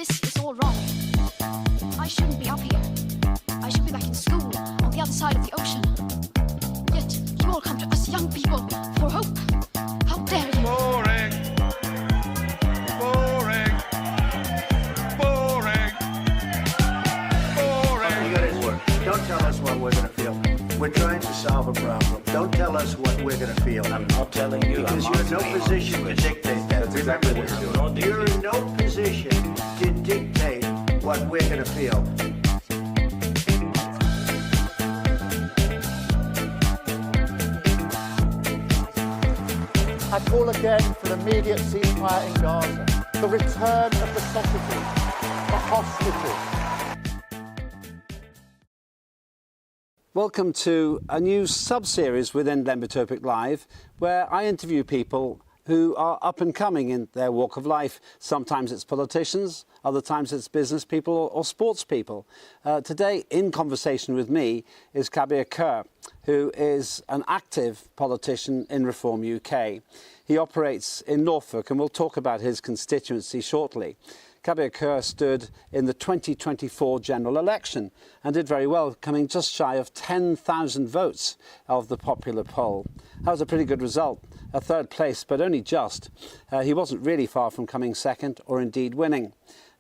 This is all wrong. I shouldn't be up here. I should be back in school on the other side of the ocean. Yet you all come to us young people for hope. How dare you? Boring. Boring. Boring. Boring. You got his word. Don't tell us what we're going to feel. We're trying to solve a problem. Don't tell us what we're going to feel. I'm not telling you. Because you're in no position to dictate that. That's exactly what we're doing. You're in no position to dictate what we're going to feel. I call again for an immediate ceasefire in Gaza, the return of the sausages, the hostages. Welcome to a new sub-series within Lembit Öpik Live, where I interview people who are up and coming in their walk of life. Sometimes it's politicians, other times it's business people or sports people. Today, in conversation with me, is Kabeer Kher, who is an active politician in Reform UK. He operates in Norfolk, and we'll talk about his constituency shortly. Kabeer Kher stood in the 2024 general election and did very well, coming just shy of 10,000 votes of the popular poll. That was a pretty good result, a third place, but only just. He wasn't really far from coming second or indeed winning.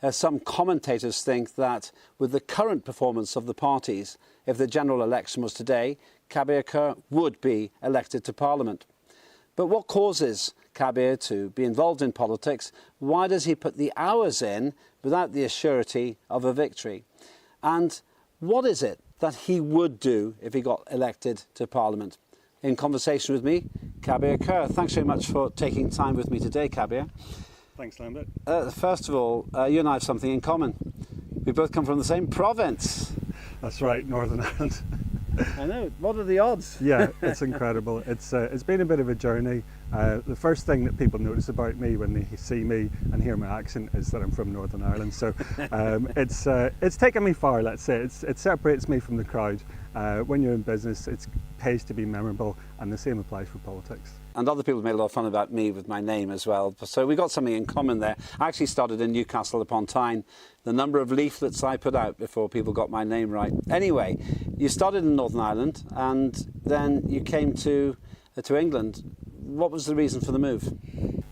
Some commentators think that with the current performance of the parties, if the general election was today, Kabeer Kher would be elected to Parliament. But what causes Kabeer to be involved in politics? Why does he put the hours in without the assurity of a victory? And what is it that he would do if he got elected to Parliament? In conversation with me, Kabeer Kher. Thanks very much for taking time with me today, Kabeer. Thanks, Lembit. First of all, you and I have something in common. We both come from the same province. That's right, Northern Ireland. I know. What are the odds? Yeah, it's incredible. It's been a bit of a journey. The first thing that people notice about me when they see me and hear my accent is that I'm from Northern Ireland. So it's taken me far, let's say. It separates me from the crowd. When you're in business, it pays to be memorable, and the same applies for politics. And other people made a lot of fun about me with my name as well. So we got something in common there. I actually started in Newcastle upon Tyne. The number of leaflets I put out before people got my name right. Anyway, you started in Northern Ireland and then you came to England. What was the reason for the move?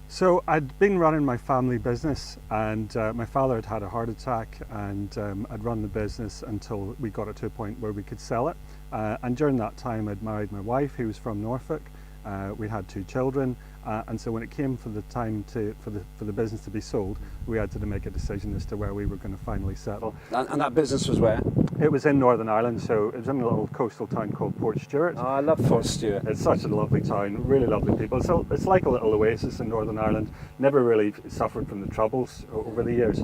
So I'd been running my family business, and my father had had a heart attack, and I'd run the business until we got it to a point where we could sell it. And during that time I'd married my wife, who was from Norfolk. We had 2 children, and so when it came for the time for the business to be sold, we had to make a decision as to where we were going to finally settle. And that business was where? It was in Northern Ireland, so it was in a little coastal town called Portstewart. Oh, I love Portstewart. It's such a lovely town, really lovely people. So it's like a little oasis in Northern Ireland. Never really suffered from the troubles over the years.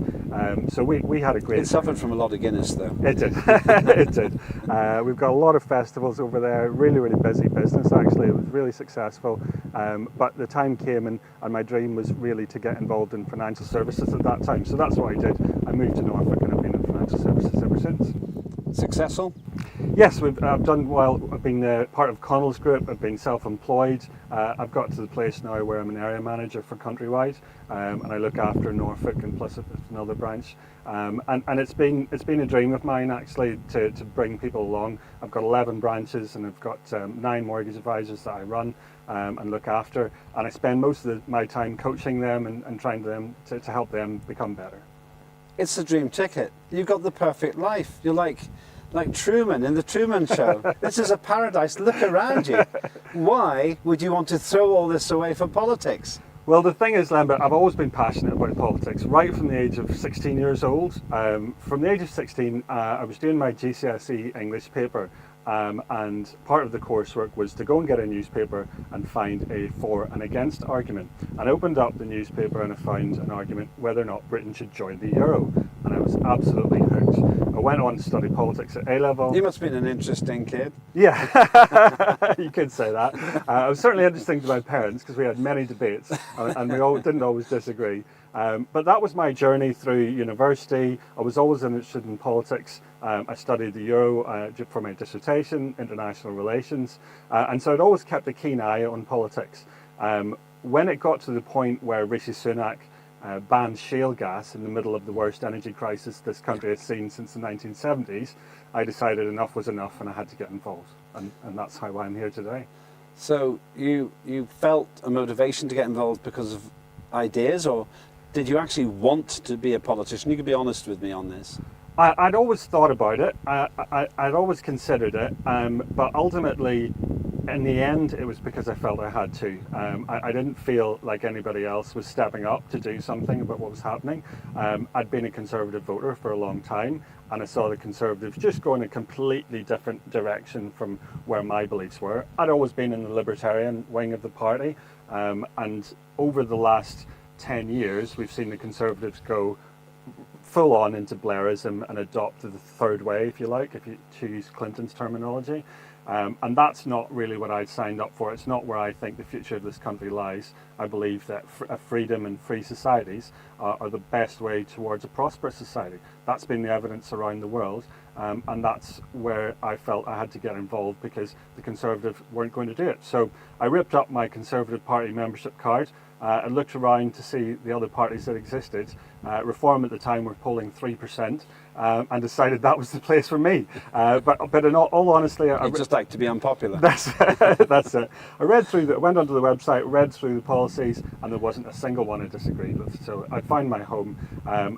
So we had a great... It suffered from a lot of Guinness, though. It did. It did. We've got a lot of festivals over there. Really, really busy business, actually. It was really successful. But the time came, and my dream was really to get involved in financial services at that time. So that's what I did. I moved to Norfolk, and I've been in financial services ever since. Successful? Yes, I've done well. I've been part of Connell's Group. I've been self-employed. I've got to the place now where I'm an area manager for Countrywide, and I look after Norfolk and plus another branch. And it's been a dream of mine, actually, to bring people along. I've got 11 branches, and I've got 9 mortgage advisors that I run and look after. And I spend most of my time coaching them and trying to help them become better. It's the dream ticket. You've got the perfect life. You're like Truman in the Truman Show. This is a paradise. Look around you. Why would you want to throw all this away for politics? Well, the thing is, Lembit, I've always been passionate about politics, right from the age of 16 years old. From the age of 16, I was doing my GCSE English paper. And part of the coursework was to go and get a newspaper and find a for and against argument. And I opened up the newspaper and I found an argument whether or not Britain should join the Euro. And I was absolutely hooked. I went on to study politics at A-level. You must have been an interesting kid. Yeah, you could say that. I was certainly interesting to my parents because we had many debates and we all didn't always disagree. But that was my journey through university. I was always interested in politics. I studied the Euro for my dissertation, international relations, and so I'd always kept a keen eye on politics. When it got to the point where Rishi Sunak banned shale gas in the middle of the worst energy crisis this country has seen since the 1970s, I decided enough was enough and I had to get involved. And that's how I'm here today. So you felt a motivation to get involved because of ideas, or did you actually want to be a politician? You could be honest with me on this. I'd always thought about it. I'd always considered it, but ultimately, in the end, it was because I felt I had to. I didn't feel like anybody else was stepping up to do something about what was happening. I'd been a Conservative voter for a long time, and I saw the Conservatives just go in a completely different direction from where my beliefs were. I'd always been in the Libertarian wing of the party, and over the last 10 years, we've seen the Conservatives go full on into Blairism and adopt the third way, if you like, if you choose Clinton's terminology. And that's not really what I signed up for. It's not where I think the future of this country lies. I believe that freedom and free societies are the best way towards a prosperous society. That's been the evidence around the world, and that's where I felt I had to get involved because the Conservatives weren't going to do it. So I ripped up my Conservative Party membership card. I looked around to see the other parties that existed. Reform at the time were polling 3%, and decided that was the place for me. But in all honesty, I'd just like to be unpopular. That's it. I went onto the website, read through the policies, and there wasn't a single one I disagreed with. So I found my home,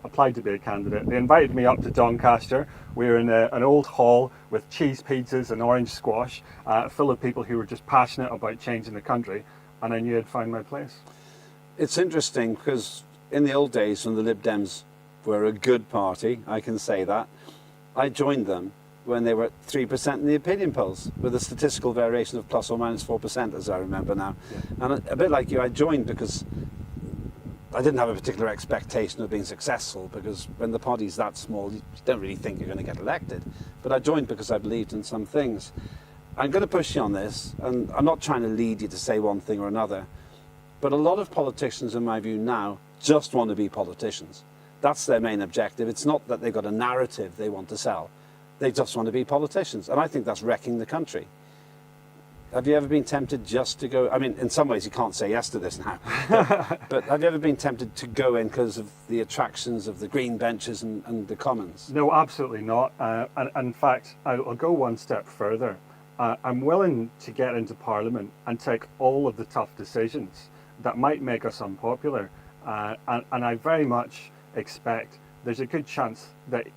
applied to be a candidate. They invited me up to Doncaster. We were in an old hall with cheese pizzas and orange squash, full of people who were just passionate about changing the country, and I knew I'd find my place. It's interesting because in the old days when the Lib Dems were a good party, I can say that, I joined them when they were at 3% in the opinion polls with a statistical variation of plus or minus 4%, as I remember now. Yeah. And a bit like you, I joined because I didn't have a particular expectation of being successful, because when the party's that small, you don't really think you're going to get elected. But I joined because I believed in some things. I'm going to push you on this, and I'm not trying to lead you to say one thing or another, but a lot of politicians, in my view now, just want to be politicians. That's their main objective. It's not that they've got a narrative they want to sell. They just want to be politicians. And I think that's wrecking the country. Have you ever been tempted just to go? I mean, in some ways you can't say yes to this now. But have you ever been tempted to go in because of the attractions of the green benches and the Commons? No, absolutely not. And in fact, I'll go one step further. I'm willing to get into Parliament and take all of the tough decisions that might make us unpopular. And I very much expect there's a good chance that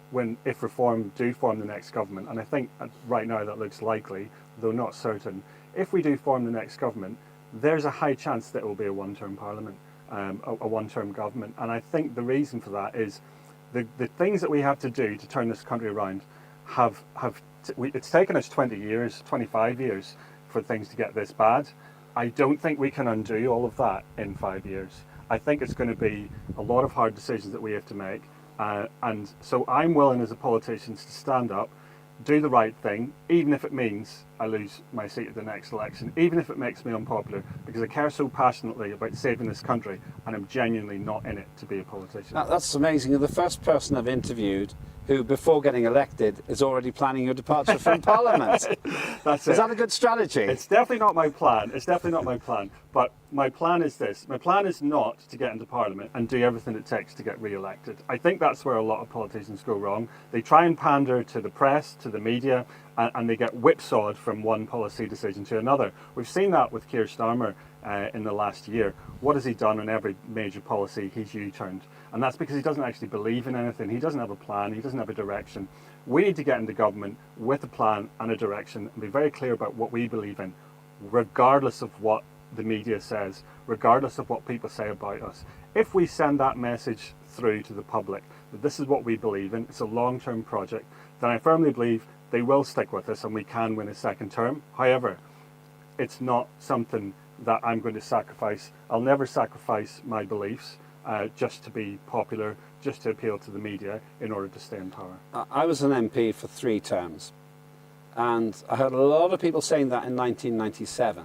if Reform do form the next government, and I think right now that looks likely, though not certain, if we do form the next government, there's a high chance that it will be a one-term Parliament, a one-term government. And I think the reason for that is the things that we have to do to turn this country around it's taken us 20 years, 25 years for things to get this bad. I don't think we can undo all of that in 5 years. I think it's going to be a lot of hard decisions that we have to make. And so I'm willing as a politician to stand up, do the right thing, even if it means I lose my seat at the next election, even if it makes me unpopular, because I care so passionately about saving this country, and I'm genuinely not in it to be a politician. That's amazing. You're the first person I've interviewed who, before getting elected, is already planning your departure from Parliament. Is that a good strategy? It's definitely not my plan. It's definitely not my plan. But my plan is this. My plan is not to get into Parliament and do everything it takes to get re-elected. I think that's where a lot of politicians go wrong. They try and pander to the press, to the media, and they get whipsawed from one policy decision to another. We've seen that with Keir Starmer in the last year. What has he done on every major policy? He's U-turned. And that's because he doesn't actually believe in anything. He doesn't have a plan. He doesn't have a direction. We need to get into government with a plan and a direction and be very clear about what we believe in, regardless of what the media says, regardless of what people say about us. If we send that message through to the public that this is what we believe in, it's a long-term project, then I firmly believe they will stick with us and we can win a second term. However, it's not something that I'm going to sacrifice. I'll never sacrifice my beliefs just to be popular, just to appeal to the media in order to stay in power. I was an MP for 3 terms, and I heard a lot of people saying that in 1997,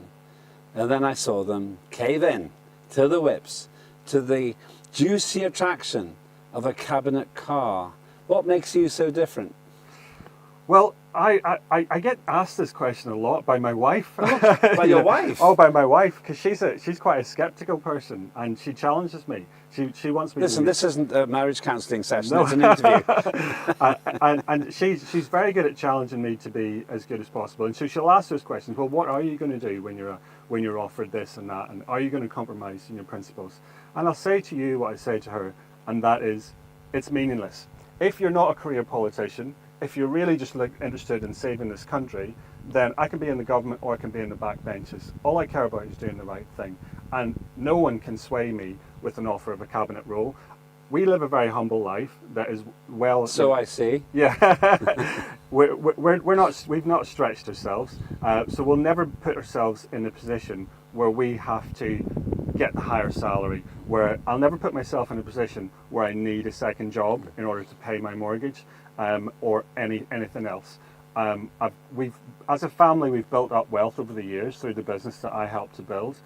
and then I saw them cave in to the whips, to the juicy attraction of a cabinet car. What makes you so different? Well, I get asked this question a lot by my wife. By your wife? Oh, by my wife, because she's quite a skeptical person, and she challenges me. She wants me. Listen, to this isn't a marriage counselling session. No. It's an interview. and she's very good at challenging me to be as good as possible. And so she'll ask those questions. Well, what are you going to do when you're offered this and that, and are you going to compromise in your principles? And I'll say to you what I say to her, and that is, it's meaningless. If you're not a career politician, if you're really just interested in saving this country, then I can be in the government or I can be in the backbenches. All I care about is doing the right thing. And no one can sway me with an offer of a cabinet role. We live a very humble life that is well... So I see. Yeah. We've not stretched ourselves. So we'll never put ourselves in a position where we have to get the higher salary, where I'll never put myself in a position where I need a second job in order to pay my mortgage. Or anything else. As a family, we've built up wealth over the years through the business that I helped to build,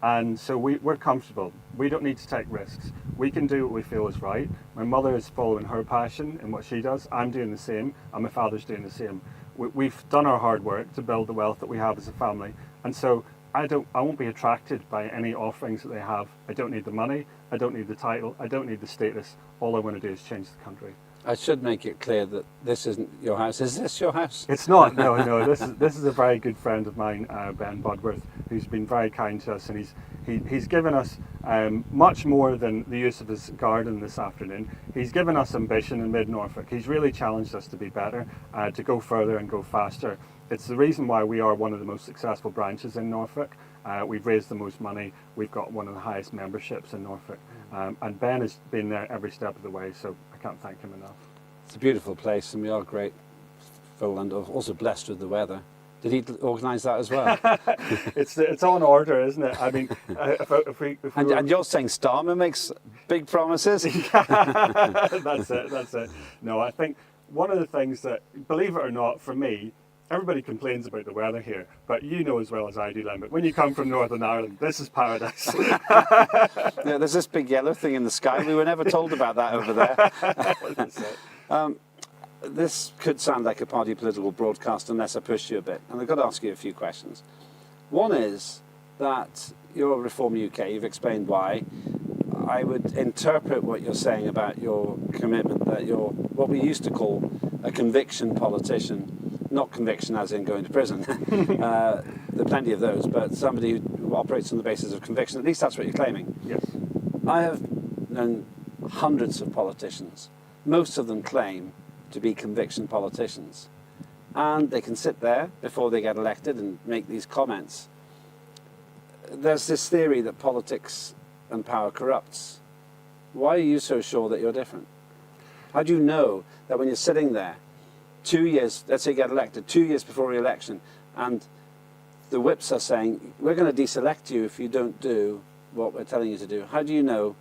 and so we're comfortable. We don't need to take risks. We can do what we feel is right. My mother is following her passion in what she does. I'm doing the same, and my father's doing the same. We've done our hard work to build the wealth that we have as a family, and so I won't be attracted by any offerings that they have. I don't need the money. I don't need the title. I don't need the status. All I want to do is change the country. I should make it clear that this isn't your house. Is this your house? It's not. No. This is a very good friend of mine, Ben Budworth, who's been very kind to us, and he's given us much more than the use of his garden this afternoon. He's given us ambition in Mid-Norfolk. He's really challenged us to be better, to go further and go faster. It's the reason why we are one of the most successful branches in Norfolk. We've raised the most money. We've got one of the highest memberships in Norfolk. And Ben has been there every step of the way, so I can't thank him enough. It's a beautiful place, and we are grateful and also blessed with the weather. Did he organise that as well? It's on order, isn't it? I mean, if we and you're saying Starmer makes big promises? That's it. No, I think one of the things that, believe it or not, for me, everybody complains about the weather here, but you know as well as I do, Lembit, when you come from Northern Ireland, this is paradise. Yeah, there's this big yellow thing in the sky. We were never told about that over there. That's it. This could sound like a party political broadcast unless I push you a bit, and I've got to ask you a few questions. One is that you're Reform UK, you've explained why. I would interpret what you're saying about your commitment, that you're what we used to call a conviction politician, not conviction as in going to prison. There are plenty of those, but somebody who operates on the basis of conviction, at least that's what you're claiming. Yes. I have known hundreds of politicians. Most of them claim to be conviction politicians. And they can sit there before they get elected and make these comments. There's this theory that politics and power corrupts. Why are you so sure that you're different? How do you know that when you're sitting there 2 years, let's say you get elected, 2 years before re-election, and the whips are saying, we're going to deselect you if you don't do what we're telling you to do. How do you know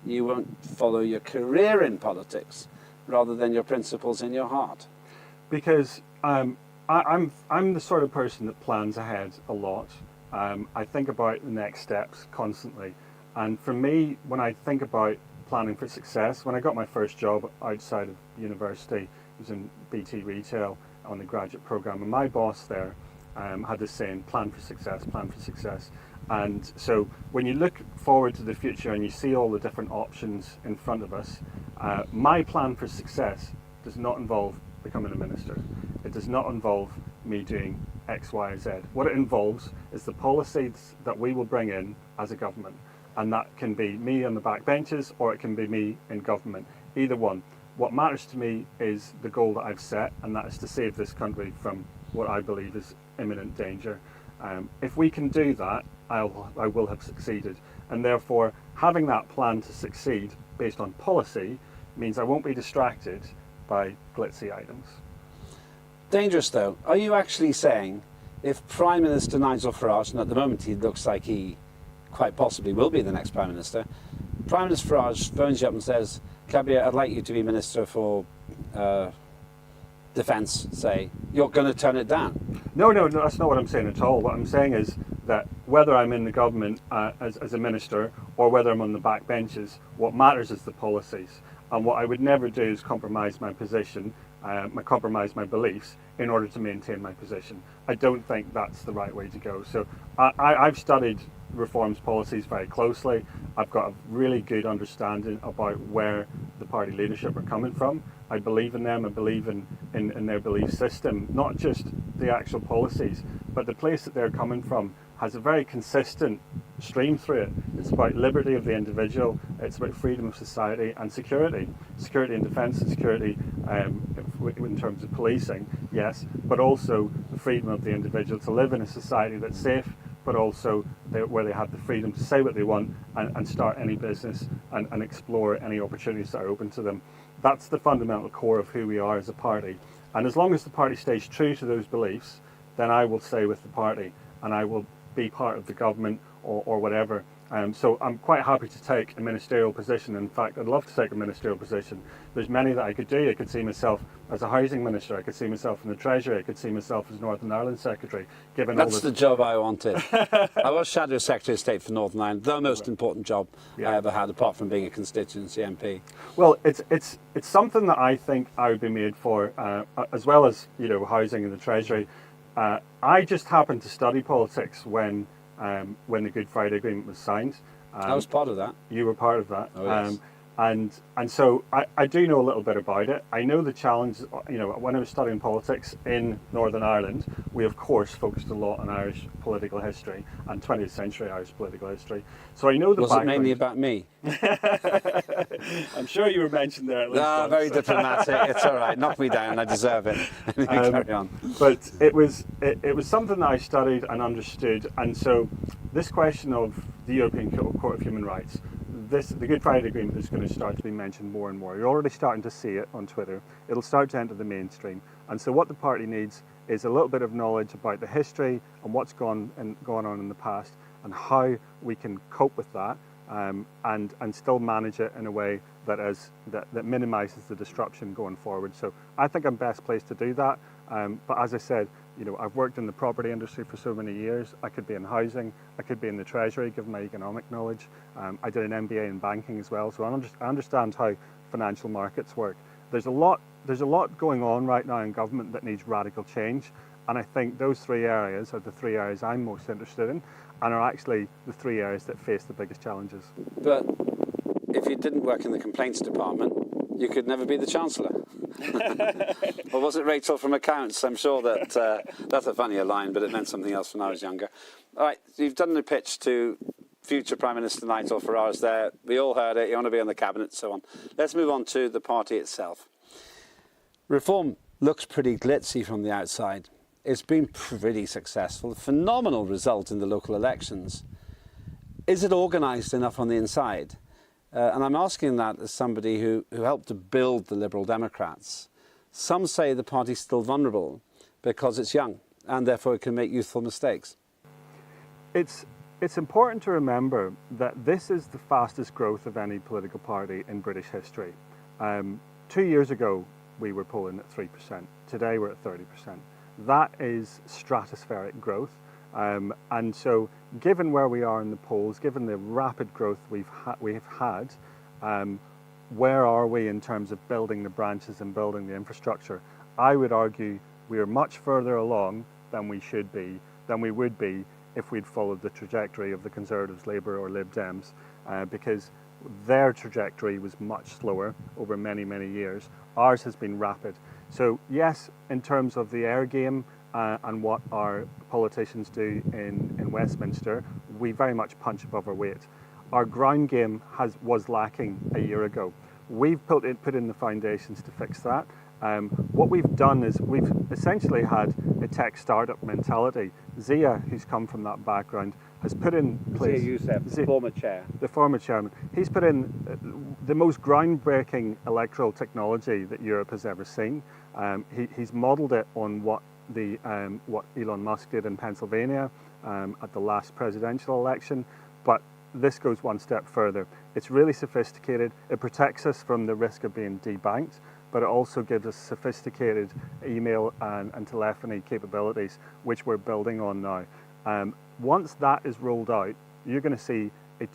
you won't follow your career in politics rather than your principles in your heart? Because I'm the sort of person that plans ahead a lot. I think about the next steps constantly. And for me, when I think about planning for success, when I got my first job outside of university, it was in BT Retail on the graduate program, and my boss there had this saying, plan for success, plan for success. And so when you look forward to the future and you see all the different options in front of us, my plan for success does not involve becoming a minister. It does not involve me doing X, Y, or Z. What it involves is the policies that we will bring in as a government. And that can be me on the back benches, or it can be me in government. Either one. What matters to me is the goal that I've set, and that is to save this country from what I believe is imminent danger. If we can do that, I will have succeeded. And therefore, having that plan to succeed based on policy means I won't be distracted by glitzy items. Dangerous though. Are you actually saying if Prime Minister Nigel Farage, and at the moment he looks like he quite possibly will be the next Prime Minister, Prime Minister Farage phones you up and says, Kabeer, I'd like you to be Minister for Defence, say, you're going to turn it down? No, that's not what I'm saying at all. What I'm saying is that whether I'm in the government as a minister or whether I'm on the back benches, what matters is the policies. And what I would never do is compromise my position, compromise my beliefs in order to maintain my position. I don't think that's the right way to go. So I've studied reforms policies very closely. I've got a really good understanding about where the party leadership are coming from. I believe in them. I believe in their belief system, not just the actual policies, but the place that they're coming from has a very consistent stream through it. It's about liberty of the individual, it's about freedom of society and security. Security in defence and security in terms of policing, yes, but also the freedom of the individual to live in a society that's safe, but also where they have the freedom to say what they want and start any business and explore any opportunities that are open to them. That's the fundamental core of who we are as a party. And as long as the party stays true to those beliefs, then I will stay with the party and I will be part of the government or whatever. So I'm quite happy to take a ministerial position. In fact, I'd love to take a ministerial position. There's many that I could do. I could see myself as a housing minister. I could see myself in the Treasury. I could see myself as Northern Ireland Secretary. That's the job I wanted. I was Shadow Secretary of State for Northern Ireland, the most important job I ever had, apart from being a constituency MP. Well, it's something that I think I would be made for, as well as housing and the Treasury. I just happened to study politics when the Good Friday Agreement was signed. I was part of that. You were part of that. Oh, yes. And so I do know a little bit about it. I know the challenge, when I was studying politics in Northern Ireland, we of course focused a lot on Irish political history and 20th century Irish political history. So I know the background. Was it mainly about me? I'm sure you were mentioned there at least once. Very diplomatic. It's all right. Knock me down. I deserve it. Carry on. But it was something that I studied and understood. And so this question of the European Court of Human Rights, the Good Friday Agreement is going to start to be mentioned more and more. You're already starting to see it on Twitter. It'll start to enter the mainstream. And so what the party needs is a little bit of knowledge about the history and what's gone on in the past and how we can cope with that and still manage it in a way that minimises the disruption going forward. So I think I'm best placed to do that. But as I said, I've worked in the property industry for so many years. I could be in housing, I could be in the Treasury, given my economic knowledge. I did an MBA in banking as well, so I understand how financial markets work. There's a lot going on right now in government that needs radical change, and I think those three areas are the three areas I'm most interested in, and are actually the three areas that face the biggest challenges. But if you didn't work in the complaints department, you could never be the Chancellor. Or was it Rachel from accounts? I'm sure that that's a funnier line, but it meant something else when I was younger. All right, you've done the pitch to future Prime Minister Nigel Farage there. We all heard it. You want to be on the cabinet, so on. Let's move on to the party itself. Reform looks pretty glitzy from the outside. It's been pretty successful. Phenomenal result in the local elections. Is it organised enough on the inside? And I'm asking that as somebody who helped to build the Liberal Democrats. Some say the party's still vulnerable because it's young and therefore it can make youthful mistakes. It's important to remember that this is the fastest growth of any political party in British history. 2 years ago, we were polling at 3%. Today, we're at 30%. That is stratospheric growth. And so, given where we are in the polls, given the rapid growth we've had, where are we in terms of building the branches and building the infrastructure? I would argue we are much further along than we should be, than we would be if we'd followed the trajectory of the Conservatives, Labour or Lib Dems, because their trajectory was much slower over many, many years. Ours has been rapid. So yes, in terms of the air game and what our politicians do in Westminster, we very much punch above our weight. Our ground game was lacking a year ago. We've put in the foundations to fix that. What we've done is we've essentially had a tech startup mentality. Zia, who's come from that background, has put in place... Zia Youssef, the former chair. The former chairman. He's put in the most groundbreaking electoral technology that Europe has ever seen. He's modelled it on what Elon Musk did in Pennsylvania at the last presidential election, but this goes one step further. It's really sophisticated. It protects us from the risk of being debanked, but it also gives us sophisticated email and telephony capabilities, which we're building on now. Once that is rolled out, you're going to see a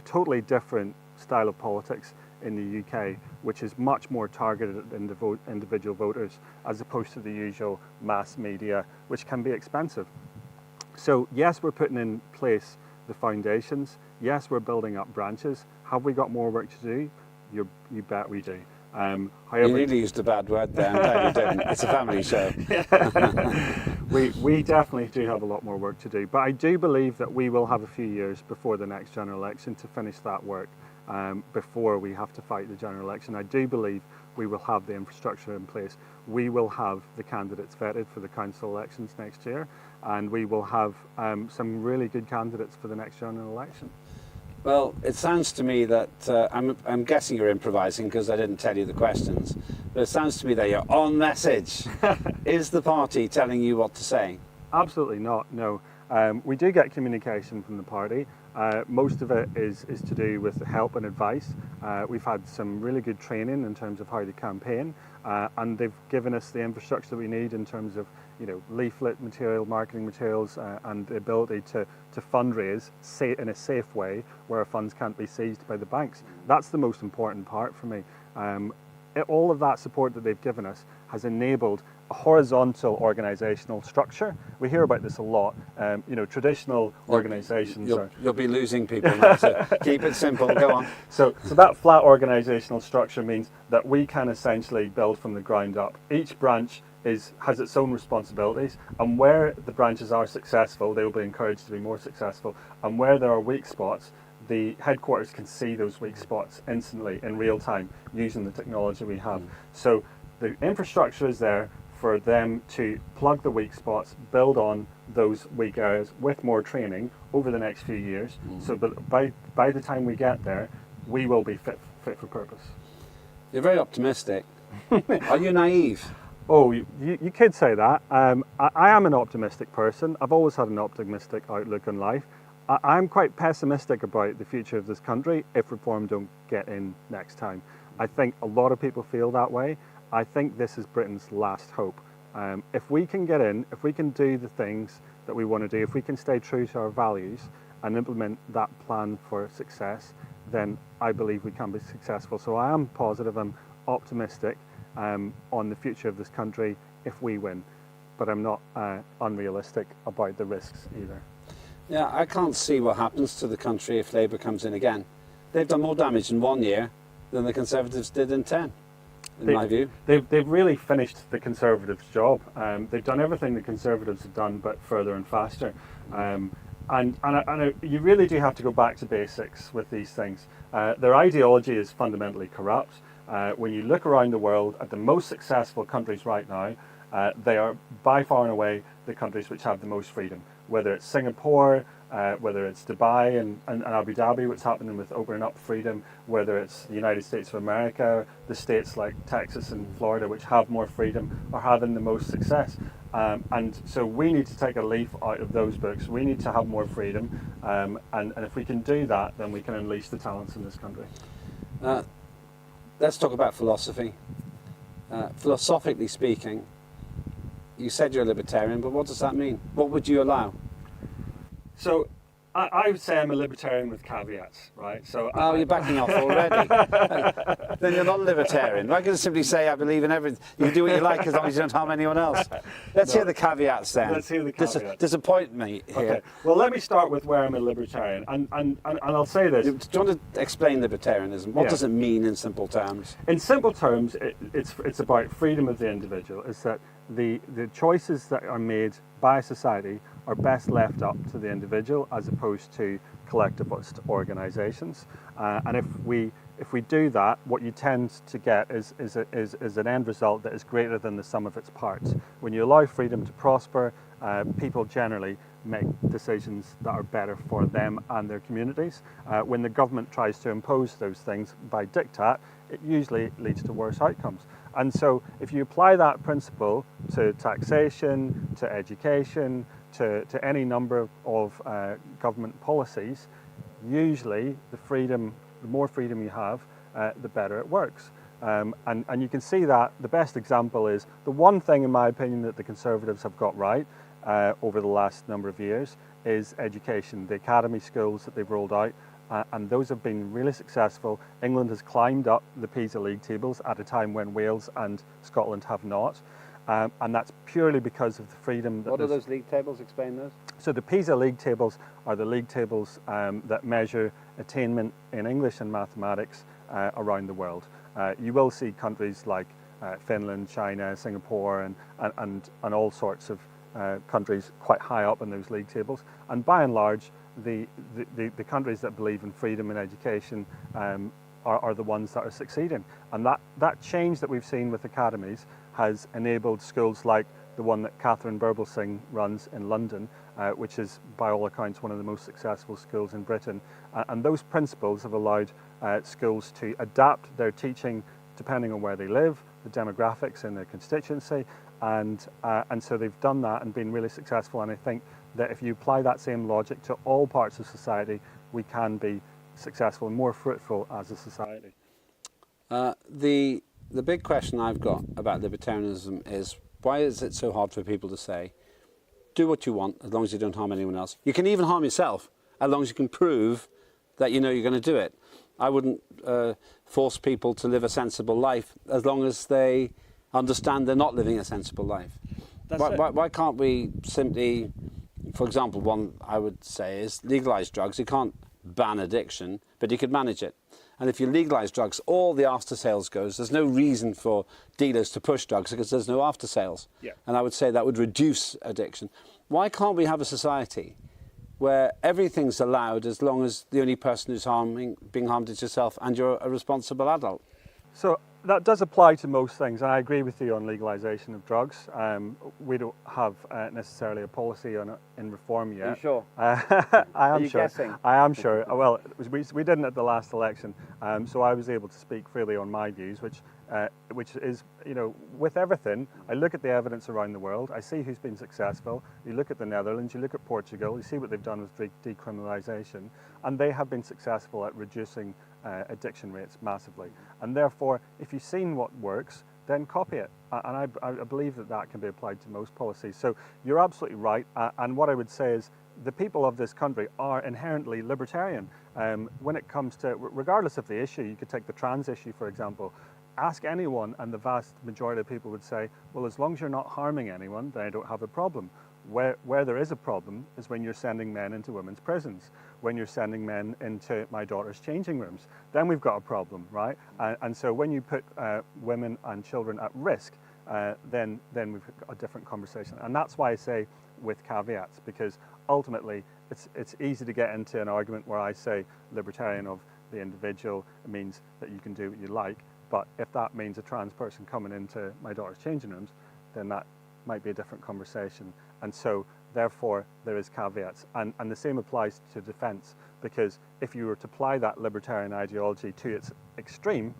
totally different style of politics in the UK, which is much more targeted at individual voters as opposed to the usual mass media, which can be expensive. So yes, we're putting in place the foundations. Yes, we're building up branches. Have we got more work to do? You bet we do. You However, really used a bad word there. I'm glad you didn't. It's a family show. we definitely do have a lot more work to do, but I do believe that we will have a few years before the next general election to finish that work before we have to fight the general election. I do believe we will have the infrastructure in place. We will have the candidates vetted for the council elections next year, and we will have some really good candidates for the next general election. Well, it sounds to me that, I'm guessing you're improvising because I didn't tell you the questions, but it sounds to me that you're on message. Is the party telling you what to say? Absolutely not, no. We do get communication from the party. Most of it is to do with help and advice. We've had some really good training in terms of how to campaign, and they've given us the infrastructure that we need in terms of leaflet material, marketing materials, and the ability to fundraise in a safe way where our funds can't be seized by the banks. That's the most important part for me. All of that support that they've given us has enabled a horizontal organisational structure. We hear about this a lot. Traditional organisations You'll be losing people now, so keep it simple. Go on. So that flat organisational structure means that we can essentially build from the ground up. Each branch has its own responsibilities, and where the branches are successful, they will be encouraged to be more successful. And where there are weak spots, the headquarters can see those weak spots instantly in real time using the technology we have. So the infrastructure is there for them to plug the weak spots, build on those weak areas with more training over the next few years. So by the time we get there, we will be fit for purpose. You're very optimistic. Are you naive? Oh, you could say that. I am an optimistic person. I've always had an optimistic outlook on life. I'm quite pessimistic about the future of this country if reform don't get in next time. I think a lot of people feel that way. I think this is Britain's last hope. If we can get in, if we can do the things that we want to do, if we can stay true to our values and implement that plan for success, then I believe we can be successful. So I am positive, I'm optimistic on the future of this country if we win, but I'm not unrealistic about the risks either. Yeah, I can't see what happens to the country if Labour comes in again. They've done more damage in 1 year than the Conservatives did in 10, in my view. They've really finished the Conservatives' job. They've done everything the Conservatives have done, but further and faster. And you really do have to go back to basics with these things. Their ideology is fundamentally corrupt. When you look around the world at the most successful countries right now, they are by far and away the countries which have the most freedom. Whether it's Singapore, whether it's Dubai and Abu Dhabi, what's happening with opening up freedom, whether it's the United States of America, the states like Texas and Florida, which have more freedom, are having the most success. And so we need to take a leaf out of those books. We need to have more freedom. And if we can do that, then we can unleash the talents in this country. Let's talk about philosophy. Philosophically speaking, you said you're a libertarian, but what does that mean? What would you allow? So I would say I'm a libertarian with caveats, right? So you're backing off already. Then you're not a libertarian. I can simply say I believe in everything. You can do what you like as long as you don't harm anyone else. Let's hear the caveats then. Let's hear the caveats. Disappoint me here. Okay. Well, let me start with where I'm a libertarian, and I'll say this. Do you want to explain libertarianism? What does it mean in simple terms? In simple terms, it's about freedom of the individual. It's that the choices that are made by society are best left up to the individual as opposed to collectivist organisations. And if we do that, what you tend to get is an end result that is greater than the sum of its parts. When you allow freedom to prosper, people generally make decisions that are better for them and their communities. When the government tries to impose those things by diktat, it usually leads to worse outcomes. And so if you apply that principle to taxation, to education, to any number of government policies, usually the more freedom you have, the better it works. And you can see that the best example is the one thing, in my opinion, that the Conservatives have got right over the last number of years is education. The academy schools that they've rolled out and those have been really successful. England has climbed up the PISA league tables at a time when Wales and Scotland have not. And that's purely because of the freedom that What are those league tables? Explain those. So the PISA league tables are the league tables that measure attainment in English and mathematics around the world. You will see countries like Finland, China, Singapore, and all sorts of countries quite high up in those league tables. And by and large, the countries that believe in freedom and education are the ones that are succeeding. And that change that we've seen with academies has enabled schools like the one that Catherine Birbalsingh runs in London, which is by all accounts one of the most successful schools in Britain. And those principles have allowed schools to adapt their teaching depending on where they live, the demographics in their constituency, and so they've done that and been really successful. And I think that if you apply that same logic to all parts of society, we can be successful and more fruitful as a society. The big question I've got about libertarianism is, why is it so hard for people to say, do what you want as long as you don't harm anyone else? You can even harm yourself as long as you can prove that you know you're going to do it. I wouldn't force people to live a sensible life as long as they understand they're not living a sensible life. Why can't we simply, for example, one I would say is legalise drugs. You can't ban addiction, but you could manage it. And if you legalise drugs, all the after sales goes. There's no reason for dealers to push drugs because there's no after sales. Yeah. And I would say that would reduce addiction. Why can't we have a society where everything's allowed as long as the only person who's being harmed is yourself and you're a responsible adult? So that does apply to most things, and I agree with you on legalisation of drugs. We don't have necessarily a policy on it in reform yet. Are you sure? I am Are you sure. guessing? I am sure. Well, we didn't at the last election, so I was able to speak freely on my views, which is, you know, with everything, I look at the evidence around the world, I see who's been successful. You look at the Netherlands, you look at Portugal, you see what they've done with decriminalisation, and they have been successful at reducing addiction rates massively. And therefore, if you've seen what works, then copy it. And I believe that can be applied to most policies. So you're absolutely right. And what I would say is the people of this country are inherently libertarian. When it comes to, regardless of the issue, you could take the trans issue, for example. Ask anyone, and the vast majority of people would say, well, as long as you're not harming anyone, then I don't have a problem. Where there is a problem is when you're sending men into women's prisons, when you're sending men into my daughter's changing rooms. Then we've got a problem, right? And so when you put women and children at risk, then we've got a different conversation. And that's why I say with caveats, because ultimately it's easy to get into an argument where I say libertarian of the individual means that you can do what you like. But if that means a trans person coming into my daughter's changing rooms, then that might be a different conversation. And so, therefore, there is caveats. And the same applies to defence, because if you were to apply that libertarian ideology to its extreme,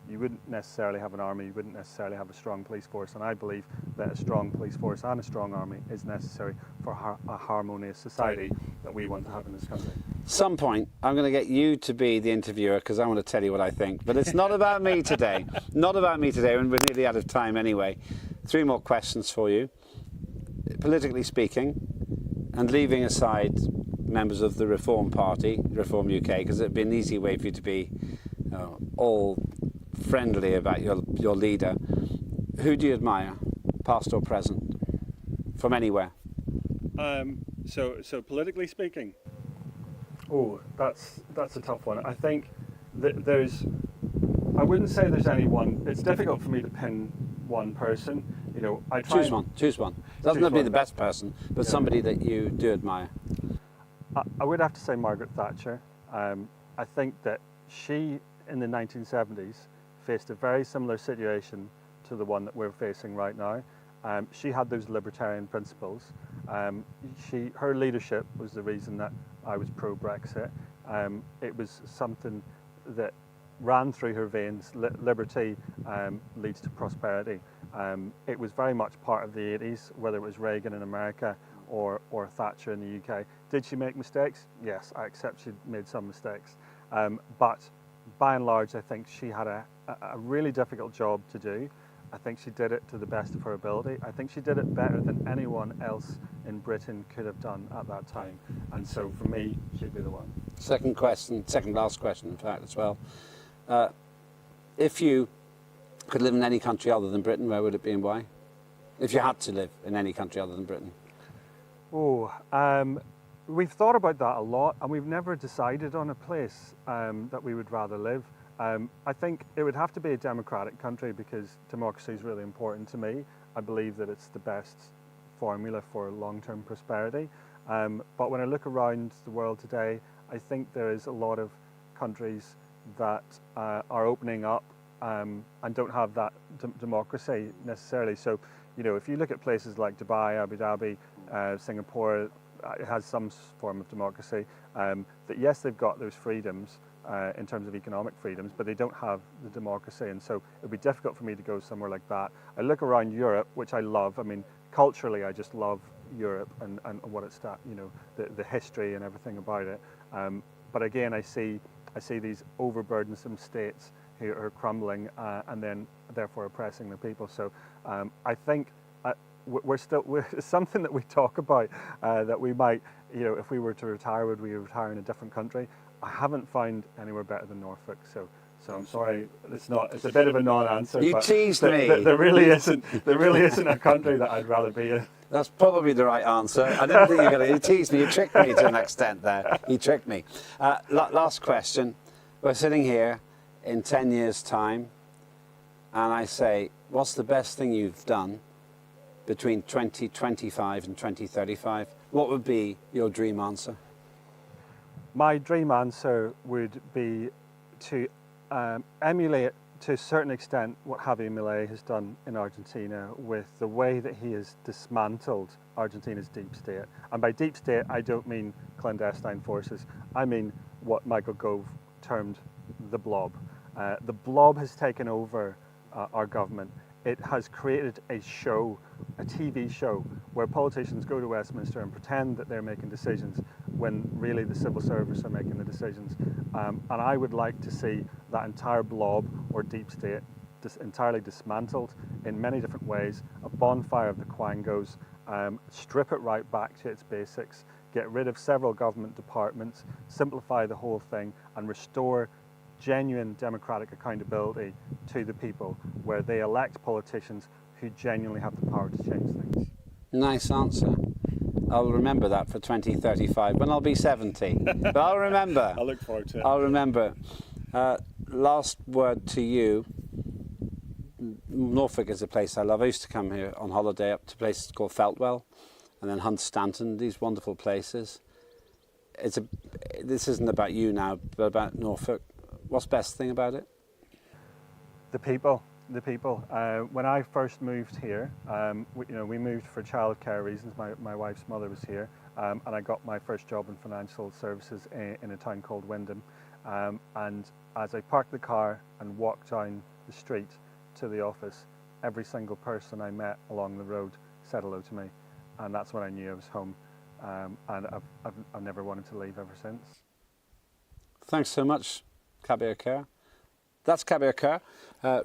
you wouldn't necessarily have an army, you wouldn't necessarily have a strong police force. And I believe that a strong police force and a strong army is necessary for a harmonious society that we want to have in this country. Some point, I'm going to get you to be the interviewer because I want to tell you what I think. But it's not about me today. Not about me today, and we're nearly out of time anyway. 3 more questions for you. Politically speaking, and leaving aside members of the Reform Party, Reform UK, because it would be an easy way for you to be all friendly about your leader. Who do you admire, past or present, from anywhere? So politically speaking, that's a tough one. I think that I wouldn't say there's anyone. It's difficult for me to pin one person. You know, I try Choose one. Doesn't have to be the best person, but somebody that you do admire. I would have to say Margaret Thatcher. I think that she, in the 1970s, faced a very similar situation to the one that we're facing right now. She had those libertarian principles. Her leadership was the reason that I was pro-Brexit. It was something that ran through her veins. Liberty leads to prosperity. It was very much part of the 80s, whether it was Reagan in America or Thatcher in the UK. Did she make mistakes? Yes, I accept she made some mistakes. But by and large, I think she had a really difficult job to do. I think she did it to the best of her ability. I think she did it better than anyone else in Britain could have done at that time. And so for me, she'd be the one. Second question, second last question, in fact, as well. If you could live in any country other than Britain, where would it be and why? If you had to live in any country other than Britain. We've thought about that a lot, and we've never decided on a place that we would rather live. I think it would have to be a democratic country because democracy is really important to me. I believe that it's the best formula for long-term prosperity. But when I look around the world today, I think there is a lot of countries that are opening up and don't have that democracy necessarily. So, you know, if you look at places like Dubai, Abu Dhabi, Singapore, it has some form of democracy. That yes, they've got those freedoms in terms of economic freedoms, but they don't have the democracy, and so it would be difficult for me to go somewhere like that. I look around Europe, which I love. I mean, culturally, I just love Europe and what it's, you know, the history and everything about it. But again, I see these overburdensome states who are crumbling and then therefore oppressing the people. So I think we're something that we talk about that we might, you know, if we were to retire, would we retire in a different country? I haven't found anywhere better than Norfolk, so I'm sorry, it's a bit of a non-answer. You teased me. There really isn't a country that I'd rather be in. That's probably the right answer. I didn't think you were going to. You teased me. You tricked me to an extent there. You tricked me. Last question. We're sitting here in 10 years' time, and I say, what's the best thing you've done between 2025 and 2035? What would be your dream answer? My dream answer would be to emulate to a certain extent what Javier Milei has done in Argentina with the way that he has dismantled Argentina's deep state. And by deep state, I don't mean clandestine forces. I mean what Michael Gove termed the blob. The blob has taken over our government. It has created a show, a TV show, where politicians go to Westminster and pretend that they're making decisions when really the civil service are making the decisions. And I would like to see that entire blob or deep state entirely dismantled in many different ways, a bonfire of the quangos, strip it right back to its basics, get rid of several government departments, simplify the whole thing, and restore genuine democratic accountability to the people, where they elect politicians who genuinely have the power to change things. Nice answer. I'll remember that for 2035 when I'll be 70. But I'll remember. I look forward to it. I'll remember. Last word to you. Norfolk is a place I love. I used to come here on holiday up to places called Feltwell and then Hunstanton, these wonderful places. This isn't about you now, but about Norfolk. What's the best thing about it? The people. When I first moved here, we moved for childcare reasons. My wife's mother was here, and I got my first job in financial services in a town called Wyndham. And as I parked the car and walked down the street to the office, every single person I met along the road said hello to me, and that's when I knew I was home. And I've never wanted to leave ever since. Thanks so much, Kabeer Kher. That's Kabeer Kher,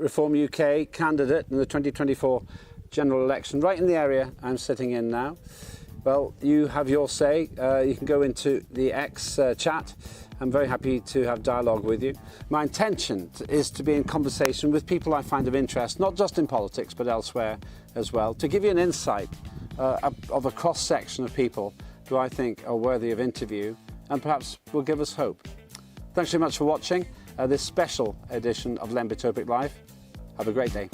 Reform UK candidate in the 2024 general election, right in the area I'm sitting in now. Well, you have your say. You can go into the X chat. I'm very happy to have dialogue with you. My intention is to be in conversation with people I find of interest, not just in politics, but elsewhere as well, to give you an insight of a cross-section of people who I think are worthy of interview and perhaps will give us hope. Thanks very much for watching this special edition of Lembit Öpik Live. Have a great day.